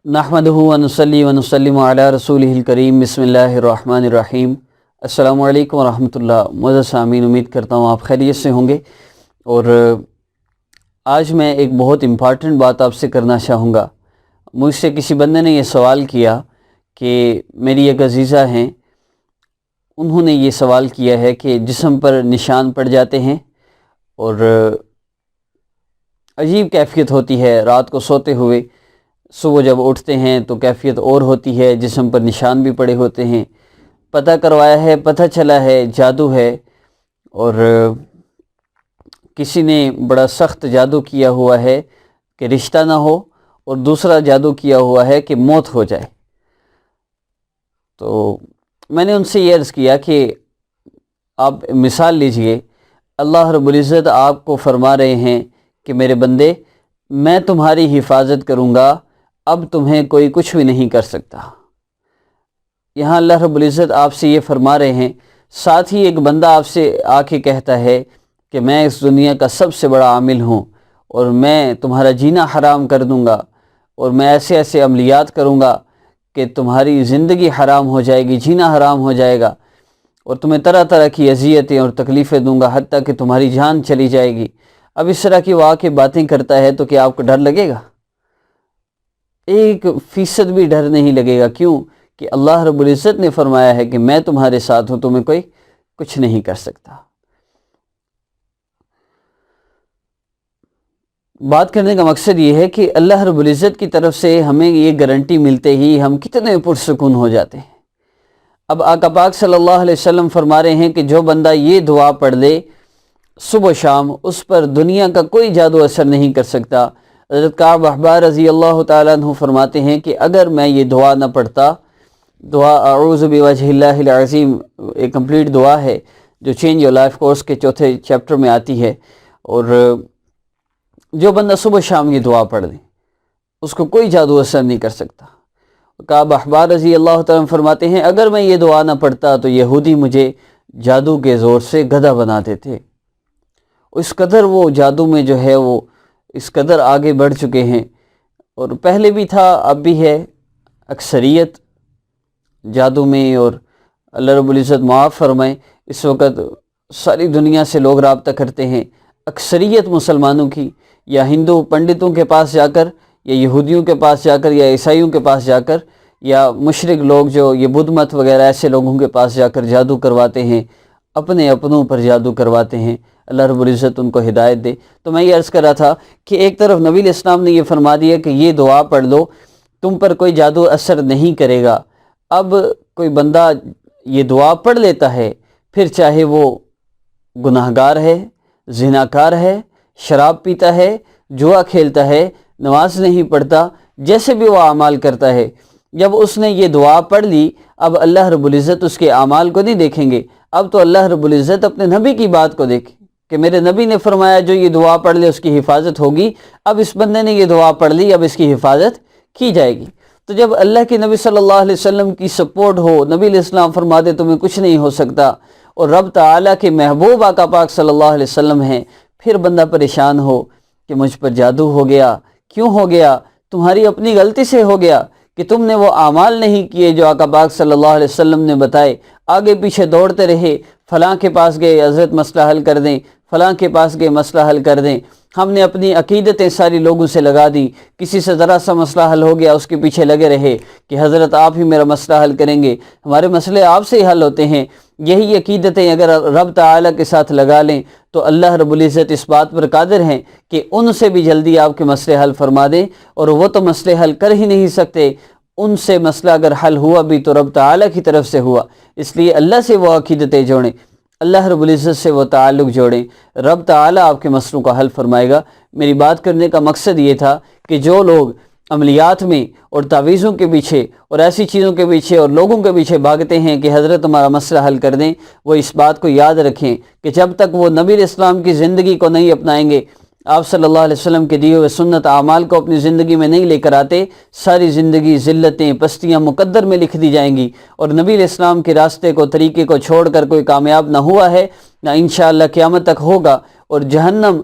नहमदुहु व नुसल्ली व नुसल्लिमु अला रसूलिहिल करीम बिस्मिल्लाहिर्रहमानिर्रहीम। अस्सलामु अलैकुम व रहमतुल्लाह। मुअज़्ज़ज़ सामीन, उम्मीद करता हूँ आप खैरियत से होंगे। और आज मैं एक बहुत इम्पॉर्टेंट बात आपसे करना चाहूँगा। मुझसे किसी बंदे ने ये सवाल किया कि मेरी एक अज़ीज़ा हैं, उन्होंने ये सवाल किया है कि जिस्म पर निशान पड़ जाते हैं और अजीब कैफ़ियत होती है, रात को सोते हुए सुबह जब उठते हैं तो कैफ़ियत और होती है, जिस्म पर निशान भी पड़े होते हैं। पता करवाया है, पता चला है जादू है और किसी ने बड़ा सख्त जादू किया हुआ है कि रिश्ता ना हो, और दूसरा जादू किया हुआ है कि मौत हो जाए। तो मैंने उनसे ये अर्ज़ किया कि आप मिसाल लीजिए, अल्लाह रब्बुल इज़्ज़त आपको फरमा रहे हैं कि मेरे बंदे, मैं तुम्हारी हिफाजत करूँगा, अब तुम्हें कोई कुछ भी नहीं कर सकता। यहाँ अल्लाह रब्बुल इज़्ज़त आपसे ये फरमा रहे हैं। साथ ही एक बंदा आपसे आके कहता है कि मैं इस दुनिया का सबसे बड़ा आमिल हूँ और मैं तुम्हारा जीना हराम कर दूँगा और मैं ऐसे ऐसे अमलियात करूँगा कि तुम्हारी ज़िंदगी हराम हो जाएगी, जीना हराम हो जाएगा और तुम्हें तरह तरह की अज़ियतें और तकलीफ़ें दूँगा, हत्ता कि तुम्हारी जान चली जाएगी। अब इस तरह की वो आके बातें करता है तो क्या आपको डर लगेगा? 1% भी डर नहीं लगेगा। क्यों? कि अल्लाह रब्बुल इज़्ज़त ने फरमाया है कि मैं तुम्हारे साथ हूँ, तुम्हें कोई कुछ नहीं कर सकता। बात करने का मकसद ये है कि अल्लाह रब्बुल इज़्ज़त की तरफ से हमें ये गारंटी मिलते ही हम कितने पुरसुकून हो जाते हैं। अब आका पाक सल्लल्लाहु अलैहि वसल्लम फरमा रहे हैं कि जो बंदा ये दुआ पढ़ ले सुबह शाम, उस पर दुनिया का कोई जादू असर नहीं कर सकता। हज़रत काब अहबार रज़ी अल्लाह ताला अन्हु फरमाते हैं कि अगर मैं ये दुआ न पढ़ता, दुआ अऊज़ु बिवजहिल्लाहिल अज़ीम एक कंप्लीट दुआ है जो चेंज योर लाइफ कोर्स के 4थे चैप्टर में आती है, और जो बंदा सुबह शाम ये दुआ पढ़ ले उसको कोई जादू असर नहीं कर सकता। काब अहबार रज़ी अल्लाह ताला फरमाते हैं, अगर मैं ये दुआ न पढ़ता तो यहूदी मुझे जादू के ज़ोर से गधा बना देते। इस कदर वो जादू में जो है वो इस कदर आगे बढ़ चुके हैं, और पहले भी था अब भी है अक्सरियत जादू में। और अल्लाह रब्बुल इज़्ज़त माफ़ फरमाए, इस वक्त सारी दुनिया से लोग रब्ता करते हैं, अक्सरियत मुसलमानों की या हिंदू पंडितों के पास जाकर या यहूदियों के पास जाकर या ईसाइयों के पास जाकर या मुशरिक लोग जो ये बुद्ध मत वगैरह ऐसे लोगों के पास जाकर जादू करवाते हैं, अपने अपनों पर जादू करवाते हैं। अल्लाह रब्बुल इज़्ज़त उनको हिदायत दे। तो मैं ये अर्ज़ कर रहा था कि एक तरफ नबी इस्लाम ने ये फरमा दिया कि ये दुआ पढ़ लो, तुम पर कोई जादू असर नहीं करेगा। अब कोई बंदा ये दुआ पढ़ लेता है, फिर चाहे वो गुनाहगार है, ज़िनाकार है, शराब पीता है, जुआ खेलता है, नमाज नहीं पढ़ता, जैसे भी वो अमाल करता है, जब उसने ये दुआ पढ़ ली, अब अल्लाह रब्बुल इज़्ज़त उसके अमाल को नहीं देखेंगे। अब तो अल्लाह रब्बुल इज़्ज़त अपने नबी की बात को देखे कि मेरे नबी ने फरमाया जो ये दुआ पढ़ ले उसकी हिफाजत होगी। अब इस बंदे ने ये दुआ पढ़ ली, अब इसकी हिफाजत की जाएगी। तो जब अल्लाह के नबी सल्लल्लाहु अलैहि वसल्लम की सपोर्ट हो, नबी इस्लाम फरमा दे तुम्हें कुछ नहीं हो सकता, और रब ताला के महबूब आका पाक सल्लल्लाहु अलैहि वसल्लम हैं, फिर बंदा परेशान हो कि मुझ पर जादू हो गया। क्यों हो गया? तुम्हारी अपनी गलती से हो गया कि तुमने वो आमाल नहीं किए जो आका पाक सल्लल्लाहु अलैहि वसल्लम ने बताए। आगे पीछे दौड़ते रहे, फ़लाँ के पास गए हज़रत मसला हल कर दें, फ़लाँ के पास गए मसला हल कर दें। हमने अपनी अकीदतें सारी लोगों से लगा दी, किसी से ज़रा सा मसला हल हो गया उसके पीछे लगे रहे कि हज़रत आप ही मेरा मसला हल करेंगे, हमारे मसले आपसे ही हल होते हैं। यही अकीदतें अगर रब ताला के साथ लगा लें तो अल्लाह रब्बुल इज़्ज़त इस बात पर कादिर हैं कि उनसे भी जल्दी आपके मसले हल फरमा दें, और वो तो मसले हल कर ही नहीं सकते। उनसे मसला अगर हल हुआ भी तो रब ताला की तरफ से हुआ। इसलिए अल्लाह से वो अकीदतें जोड़ें, अल्लाह रब्बुल इज़्ज़त से वो ताल्लुक़ जोड़ें, रब ताला आपके मसलों का हल फरमाएगा। मेरी बात करने का मकसद ये था कि जो लोग अमलियात में और तावीज़ों के पीछे और ऐसी चीज़ों के पीछे और लोगों के पीछे भागते हैं कि हज़रत हमारा मसला हल कर दें, वो इस बात को याद रखें कि जब तक वो नबी इस्लाम की ज़िंदगी को नहीं अपनाएंगे, आप सल्लल्लाहु अलैहि वसल्लम के दिए हुए सुन्नत आमाल को अपनी ज़िंदगी में नहीं लेकर आते, सारी ज़िंदगी ज़िल्लतें पस्तियाँ मुकद्दर में लिख दी जाएंगी। और नबी इस्लाम के रास्ते को तरीके को छोड़कर कोई कामयाब ना हुआ है, ना इंशाअल्लाह क़यामत तक होगा, और जहन्नम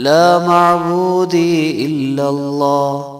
لا معبودي إلا الله